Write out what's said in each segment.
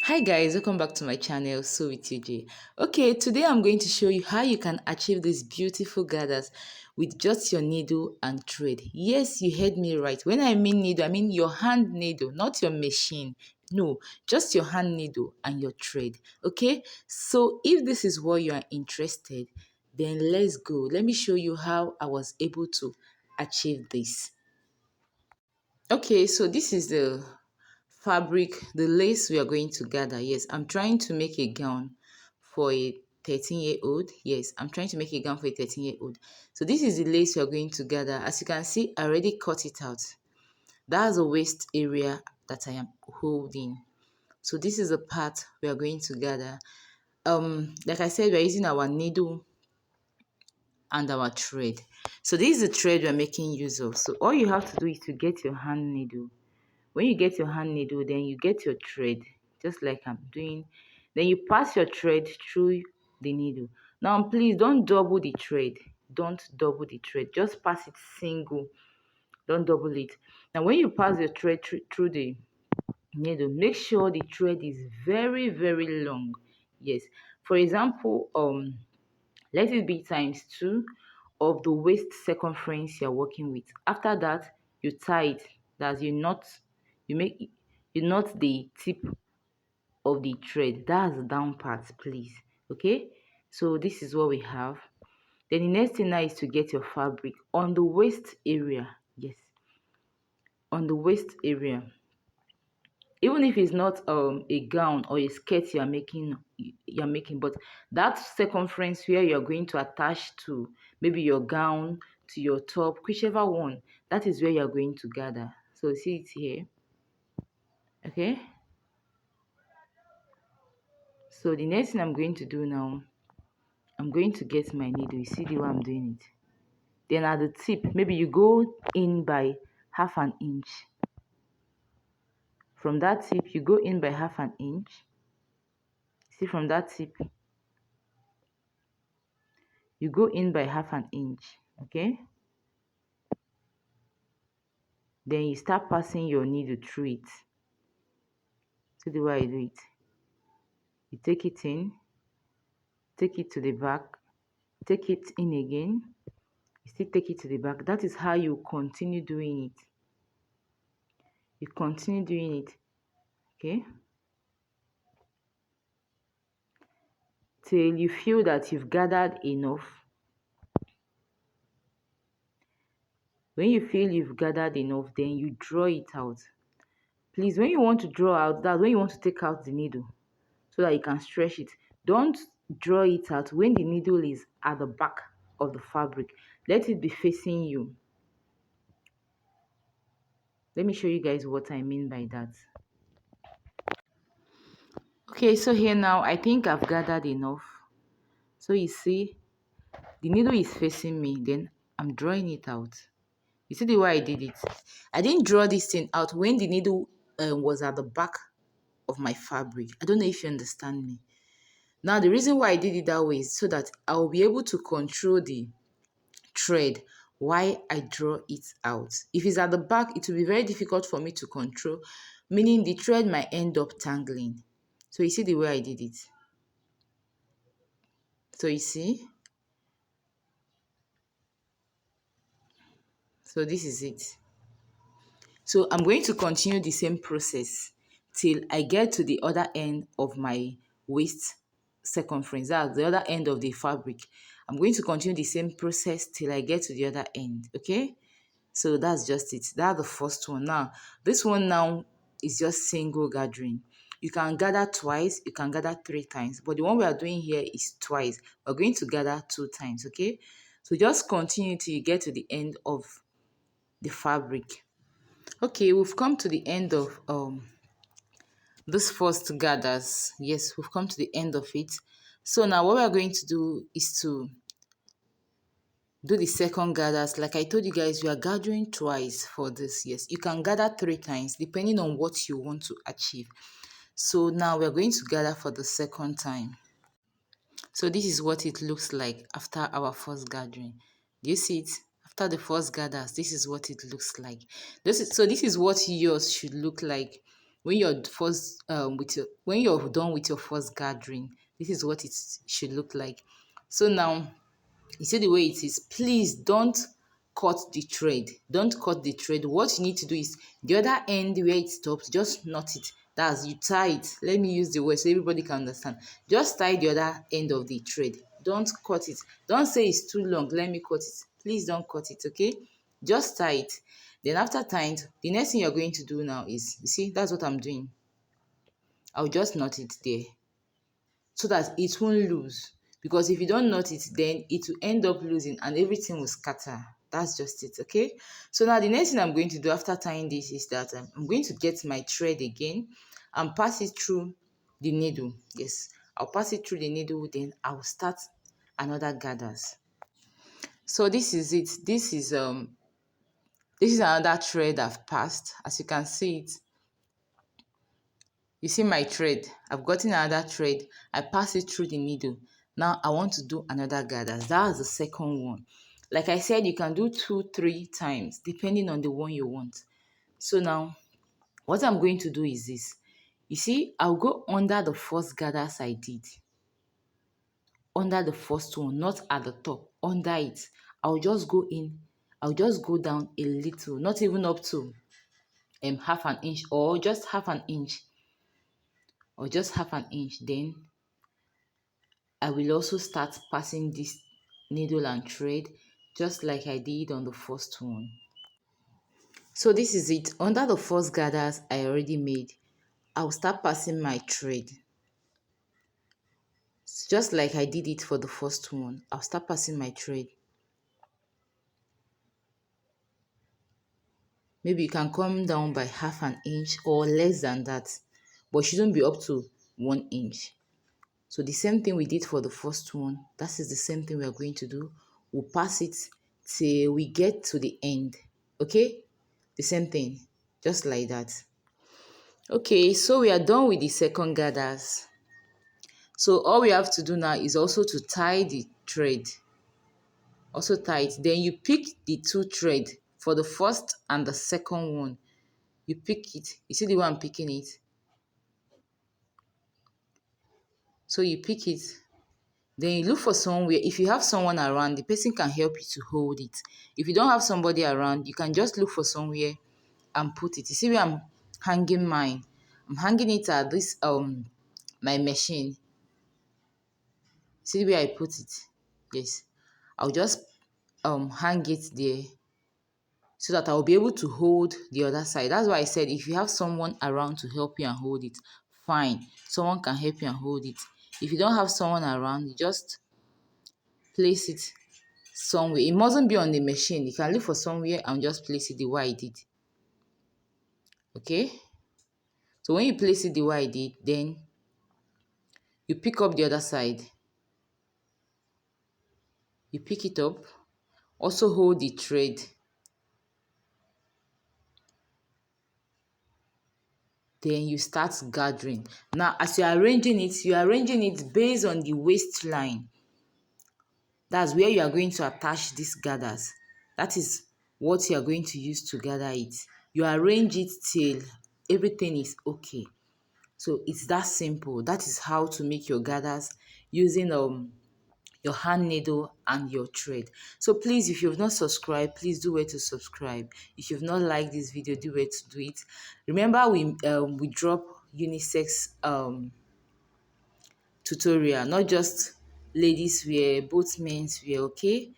Hi guys, welcome back to my channel, So with TJ. Okay, today I'm going to show you how you can achieve these beautiful gathers with just your needle and thread. Yes, you heard me right. When I mean needle, I mean your hand needle, not your machine. No, just your hand needle and your thread. Okay, so if this is what you are interested, then let's go. Let me show you how I was able to achieve this. Okay, so this is the fabric, the lace we are going to gather. Yes, I'm trying to make a gown for a 13-year-old. Yes, I'm trying to make a gown for a 13-year-old. So this is the lace we are going to gather. As you can see, I already cut it out. That's the waist area that I am holding. So this is the part we are going to gather. Like I said, we're using our needle and our thread. So this is the thread we're making use of. So all you have to do is to get your hand needle. When you get your hand needle, then you get your thread, just like I'm doing. Then you pass your thread through the needle. Now, please don't double the thread. Don't double the thread. Just pass it single. Don't double it. Now, when you pass the thread through the needle, make sure the thread is very, very long. Yes. For example, let it be ×2 of the waist circumference you're working with. After that, you tie it. That's you knot the tip of the thread. That's the down part, please. Okay, so this is what we have. Then the next thing now is to get your fabric on the waist area. Yes, on the waist area. Even if it's not a gown or a skirt you're making, but that circumference where you're going to attach to maybe your gown, to your top, whichever one, that is where you're going to gather. So see it here. Okay, so the next thing I'm going to do now, I'm going to get my needle. You see the way I'm doing it. Then at the tip, maybe you go in by half an inch. From that tip, you go in by half an inch. See, from that tip, you go in by half an inch. Okay, then you start passing your needle through it. See the way I do it. You take it in, take it to the back, take it in again, you still take it to the back. That is how you continue doing it. You continue doing it, okay, till you feel that you've gathered enough. When you feel you've gathered enough, then you draw it out. Please, when you want to draw out, that's when you want to take out the needle so that you can stretch it. Don't draw it out when the needle is at the back of the fabric. Let it be facing you. Let me show you guys what I mean by that. Okay, so here now, I think I've gathered enough. So you see, the needle is facing me, then I'm drawing it out. You see the way I did it? I didn't draw this thing out when the needle was at the back of my fabric. I don't know if you understand me. Now, the reason why I did it that way is so that I'll be able to control the thread while I draw it out. If it's at the back, it will be very difficult for me to control, meaning the thread might end up tangling. So you see the way I did it? So you see? So this is it. So I'm going to continue the same process till I get to the other end of my waist circumference. That's the other end of the fabric. I'm going to continue the same process till I get to the other end. Okay? So that's just it. That's the first one. Now, this one now is just single gathering. You can gather twice, you can gather 3 times, but the one we are doing here is twice. We're going to gather 2 times, okay? So just continue till you get to the end of the fabric. Okay, we've come to the end of this first gathers. Yes, we've come to the end of it. So now what we are going to do is to do the second gathers. Like I told you guys, we are gathering twice for this. Yes, you can gather 3 times depending on what you want to achieve. So now we're going to gather for the second time. So this is what it looks like after our first gathering. Do you see it? After the first gathers, this is what it looks like. This is what yours should look like when you're first when you're done with your first gathering, this is what it should look like. So now you see the way it is. Please don't cut the thread. Don't cut the thread. What you need to do is the other end where it stops, just knot it. That's you tie it. Let me use the word so everybody can understand. Just tie the other end of the thread. Don't cut it. Don't say it's too long. Let me cut it. Please don't cut it, okay? Just tie it. Then after tying, the next thing you're going to do now is, you see, that's what I'm doing. I'll just knot it there so that it won't lose. Because if you don't knot it, then it will end up losing and everything will scatter. That's just it, okay? So now the next thing I'm going to do after tying this is that I'm going to get my thread again and pass it through the needle. Yes, I'll pass it through the needle, then I'll start another gathers. So this is it. This is another thread I've passed. As you can see it, you see my thread. I've gotten another thread. I pass it through the needle. Now I want to do another gather. That's the second one. Like I said, you can do 2, 3 times depending on the one you want. So now what I'm going to do is this. You see, I'll go under the first gathers I did. Under the first one, not at the top, under it. I'll just go in. I'll just go down a little, not even up to half an inch or just half an inch. Then I will also start passing this needle and thread just like I did on the first one. So this is it. Under the first gathers I already made, I'll start passing my thread. Just like I did it for the first one, I'll start passing my thread. Maybe you can come down by half an inch or less than that, but it shouldn't be up to 1 inch. So the same thing we did for the first one, that is the same thing we are going to do. We'll pass it till we get to the end, okay? The same thing, just like that. Okay, so we are done with the second gathers. So all we have to do now is also to tie the thread. Also tie it. Then you pick the 2 thread for the first and the second one. You pick it. You see the one picking it? So you pick it. Then you look for somewhere. If you have someone around, the person can help you to hold it. If you don't have somebody around, you can just look for somewhere and put it. You see where I'm hanging mine? I'm hanging it at this my machine. See where I put it? Yes. I'll just hang it there so that I'll be able to hold the other side. That's why I said if you have someone around to help you and hold it, fine. Someone can help you and hold it. If you don't have someone around, you just place it somewhere. It mustn't be on the machine. You can look for somewhere and just place it the way I did. Okay? So when you place it the way I did, then you pick up the other side. You pick it up. Also hold the thread. Then you start gathering. Now, as you're arranging it based on the waistline. That's where you are going to attach these gathers. That is what you are going to use to gather it. You arrange it till everything is okay. So it's that simple. That is how to make your gathers using your hand needle and your thread. So please, if you've not subscribed, please do where to subscribe. If you've not liked this video, do where to do it. Remember, we drop unisex tutorial, not just ladies wear, both men's wear, okay?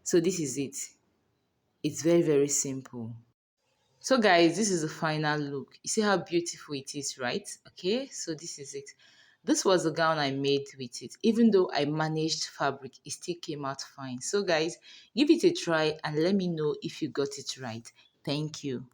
So this is it. It's very, very simple. So guys, this is the final look. You see how beautiful it is, right? Okay, so this is it. This was the gown I made with it. Even though I managed fabric, it still came out fine. So guys, give it a try and let me know if you got it right. Thank you.